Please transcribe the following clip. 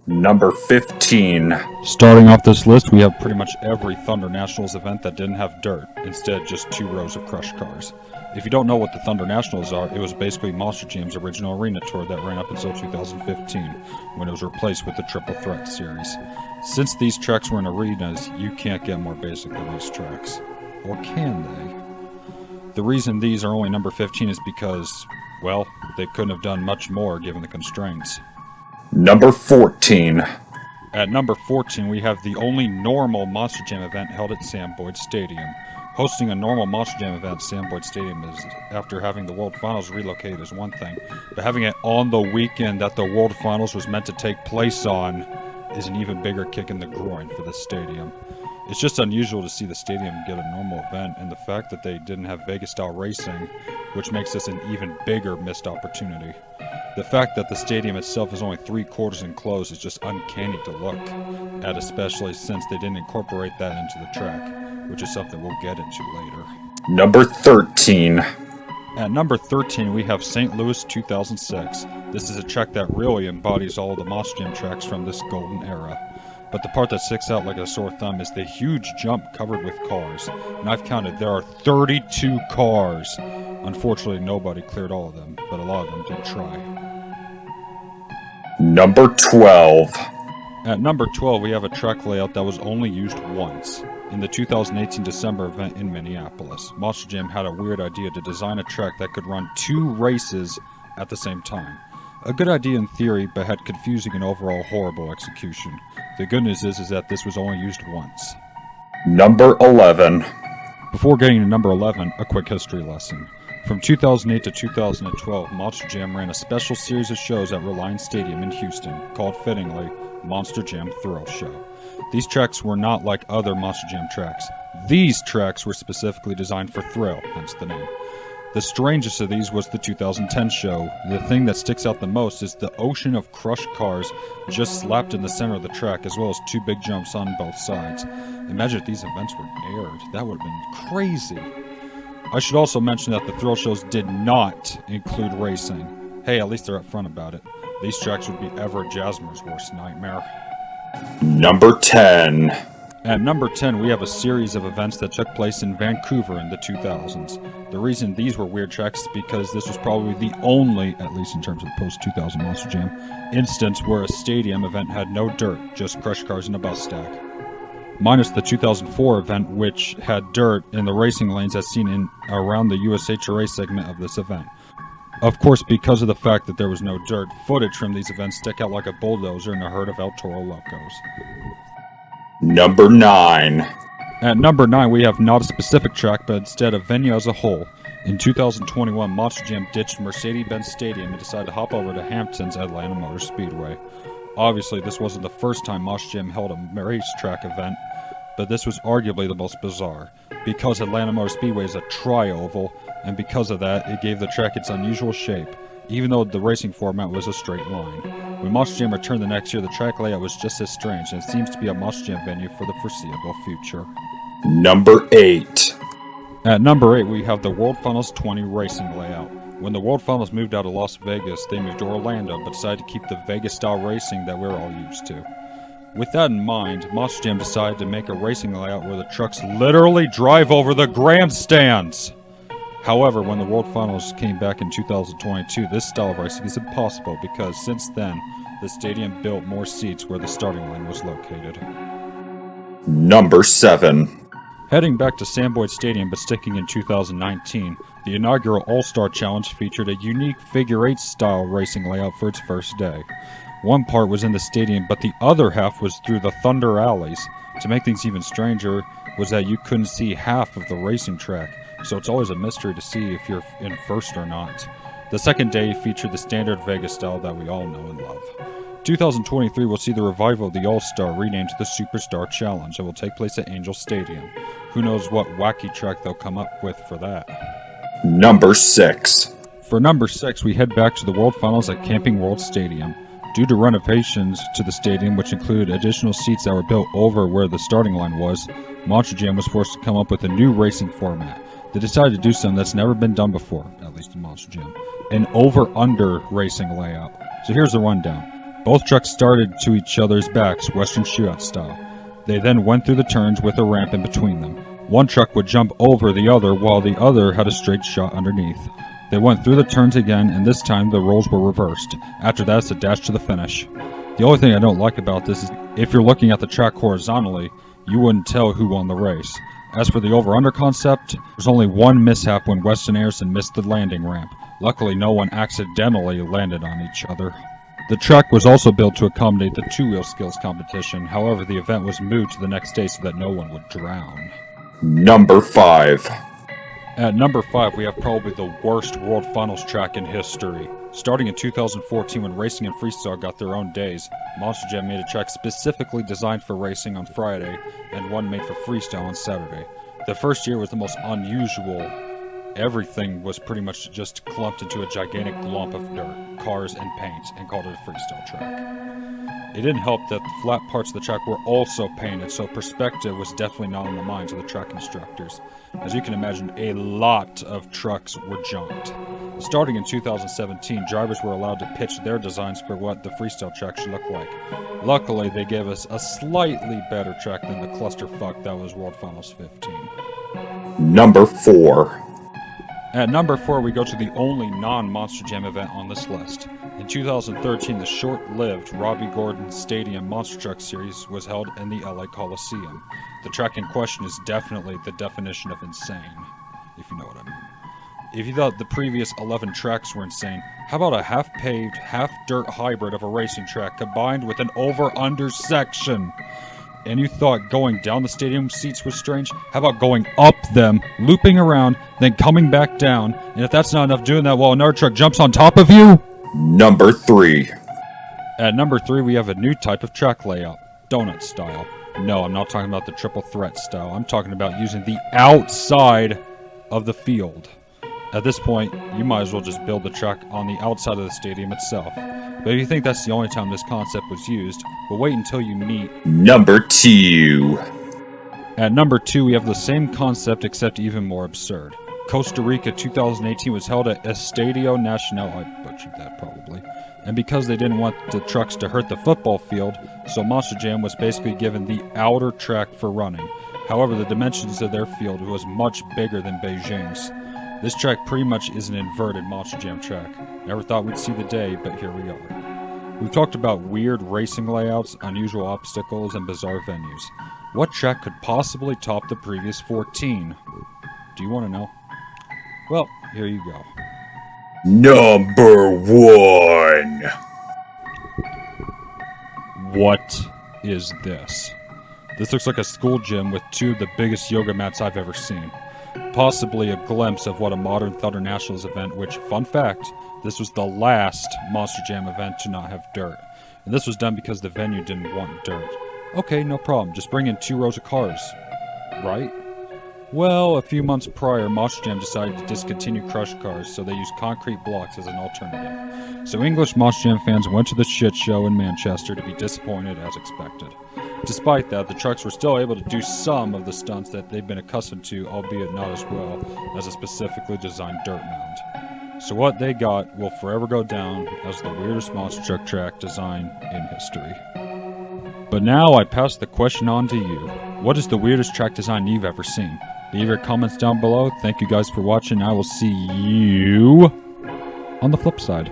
Number 15. Starting off this list, we have pretty much every Thunder Nationals event that didn't have dirt, instead just 2 rows of crushed cars. If you don't know what the Thunder Nationals are, it was basically Monster Jam's original arena tour that ran up until 2015, when it was replaced with the Triple Threat series. Since these tracks were in arenas, you can't get more basic than these tracks. Or can they? The reason these are only number 15 is because, well, they couldn't have done much more given the constraints. Number 14. At number 14, we have the only normal Monster Jam event held at Sam Boyd Stadium. Hosting a normal Monster Jam event at Sam Boyd Stadium is, after having the World Finals relocated, is one thing, but having it on the weekend that the World Finals was meant to take place on is an even bigger kick in the groin for the stadium. It's just unusual to see the stadium get a normal event, and the fact that they didn't have Vegas-style racing, which makes this an even bigger missed opportunity. The fact that the stadium itself is only 3/4 enclosed is just uncanny to look at, especially since they didn't incorporate that into the track, which is something we'll get into later. Number 13. At number 13, we have St. Louis 2006. This is a track that really embodies all of the Monster Jam tracks from this golden era. But the part that sticks out like a sore thumb is the huge jump covered with cars. And I've counted, there are 32 cars. Unfortunately, nobody cleared all of them, but a lot of them did try. Number 12. At number 12, we have a track layout that was only used once. In the 2018 December event in Minneapolis, Monster Jam had a weird idea to design a track that could run 2 races at the same time. A good idea in theory, but had confusing and overall horrible execution. The good news is that this was only used once. Number 11. Before getting to number 11, a quick history lesson. From 2008 to 2012, Monster Jam ran a special series of shows at Reliance Stadium in Houston, called fittingly, Monster Jam Thrill Show. These tracks were not like other Monster Jam tracks. These tracks were specifically designed for thrill, hence the name. The strangest of these was the 2010 show. The thing that sticks out the most is the ocean of crushed cars just slapped in the center of the track, as well as 2 big jumps on both sides. Imagine if these events were aired. That would have been crazy. I should also mention that the thrill shows did not include racing. Hey, at least they're upfront about it. These tracks would be Everett Jasmer's worst nightmare. Number 10. At number 10, we have a series of events that took place in Vancouver in the 2000s. The reason these were weird tracks is because this was probably the only, at least in terms of post-2000 Monster Jam, instance where a stadium event had no dirt, just crushed cars in a bus stack. Minus the 2004 event, which had dirt in the racing lanes as seen in around the USHRA segment of this event. Of course, because of the fact that there was no dirt, footage from these events stick out like a bulldozer in a herd of El Toro Locos. Number 9. At number 9, we have not a specific track, but instead a venue as a whole. In 2021, Monster Jam ditched Mercedes-Benz Stadium and decided to hop over to Hampton's Atlanta Motor Speedway. Obviously, this wasn't the first time Monster Jam held a racetrack event, but this was arguably the most bizarre. Because Atlanta Motor Speedway is a tri-oval, and because of that, it gave the track its unusual shape, even though the racing format was a straight line. When Monster Jam returned the next year, the track layout was just as strange, and it seems to be a Monster Jam venue for the foreseeable future. Number 8. At number 8, we have the World Finals 20 racing layout. When the World Finals moved out of Las Vegas, they moved to Orlando, but decided to keep the Vegas-style racing that we're all used to. With that in mind, Monster Jam decided to make a racing layout where the trucks literally drive over the grandstands! However, when the World Finals came back in 2022, this style of racing is impossible because since then, the stadium built more seats where the starting line was located. Number 7. Heading back to Sam Boyd Stadium but sticking in 2019, the inaugural All-Star Challenge featured a unique figure-8 style racing layout for its first day. One part was in the stadium, but the other half was through the Thunder Alleys. To make things even stranger was that you couldn't see half of the racing track, so it's always a mystery to see if you're in first or not. The second day featured the standard Vegas style that we all know and love. 2023 will see the revival of the All-Star renamed the Superstar Challenge and will take place at Angel Stadium. Who knows what wacky track they'll come up with for that. Number 6. For number 6, we head back to the World Finals at Camping World Stadium. Due to renovations to the stadium, which included additional seats that were built over where the starting line was, Monster Jam was forced to come up with a new racing format. They decided to do something that's never been done before, at least in Monster Jam, an over-under racing layout. So here's the rundown. Both trucks started to each other's backs, Western shootout style. They then went through the turns with a ramp in between them. One truck would jump over the other while the other had a straight shot underneath. They went through the turns again, and this time the roles were reversed. After that, it's a dash to the finish. The only thing I don't like about this is if you're looking at the track horizontally, you wouldn't tell who won the race. As for the over-under concept, there's only one mishap when Weston Anderson missed the landing ramp. Luckily, no one accidentally landed on each other. The track was also built to accommodate the two-wheel skills competition. However, the event was moved to the next day so that no one would drown. Number 5. At number 5, we have probably the worst World Finals track in history. Starting in 2014 when racing and freestyle got their own days, Monster Jam made a track specifically designed for racing on Friday and one made for freestyle on Saturday. The first year was the most unusual. Everything was pretty much just clumped into a gigantic lump of dirt, cars, and paint, and called it a freestyle track. It didn't help that the flat parts of the track were also painted, so perspective was definitely not on the minds of the track instructors. As you can imagine, a lot of trucks were junked. Starting in 2017, drivers were allowed to pitch their designs for what the freestyle track should look like. Luckily, they gave us a slightly better track than the clusterfuck that was World Finals 15. Number 4. At number 4, we go to the only non-Monster Jam event on this list. In 2013, the short-lived Robbie Gordon Stadium Monster Truck Series was held in the LA Coliseum. The track in question is definitely the definition of insane, if you know what I mean. If you thought the previous 11 tracks were insane, how about a half-paved, half-dirt hybrid of a racing track combined with an over-under section? And you thought going down the stadium seats was strange? How about going up them, looping around, then coming back down? And if that's not enough, doing that while another truck jumps on top of you? Number 3. At number 3, we have a new type of track layout, donut style. No, I'm not talking about the triple threat style. I'm talking about using the outside of the field. At this point, you might as well just build the track on the outside of the stadium itself. But if you think that's the only time this concept was used, well, wait until you meet Number 2. At number 2, we have the same concept except even more absurd. Costa Rica 2018 was held at Estadio Nacional, I butchered that probably, and because they didn't want the trucks to hurt the football field, so Monster Jam was basically given the outer track for running. However, the dimensions of their field was much bigger than Beijing's. This track pretty much is an inverted Monster Jam track. Never thought we'd see the day, but here we are. We've talked about weird racing layouts, unusual obstacles, and bizarre venues. What track could possibly top the previous 14? Do you want to know? Well, here you go. Number 1. What is this? This looks like a school gym with 2 of the biggest yoga mats I've ever seen. Possibly a glimpse of what a modern Thunder Nationals event, which, fun fact, this was the last Monster Jam event to not have dirt. And this was done because the venue didn't want dirt. Okay, no problem, just bring in 2 rows of cars. Right? Well, a few months prior, Monster Jam decided to discontinue crushed cars, so they used concrete blocks as an alternative. So English Monster Jam fans went to the shit show in Manchester to be disappointed as expected. Despite that, the trucks were still able to do some of the stunts that they've been accustomed to, albeit not as well as a specifically designed dirt mound. So what they got will forever go down as the weirdest monster truck track design in history. But now I pass the question on to you. What is the weirdest track design you've ever seen? Leave your comments down below. Thank you guys for watching. I will see you on the flip side.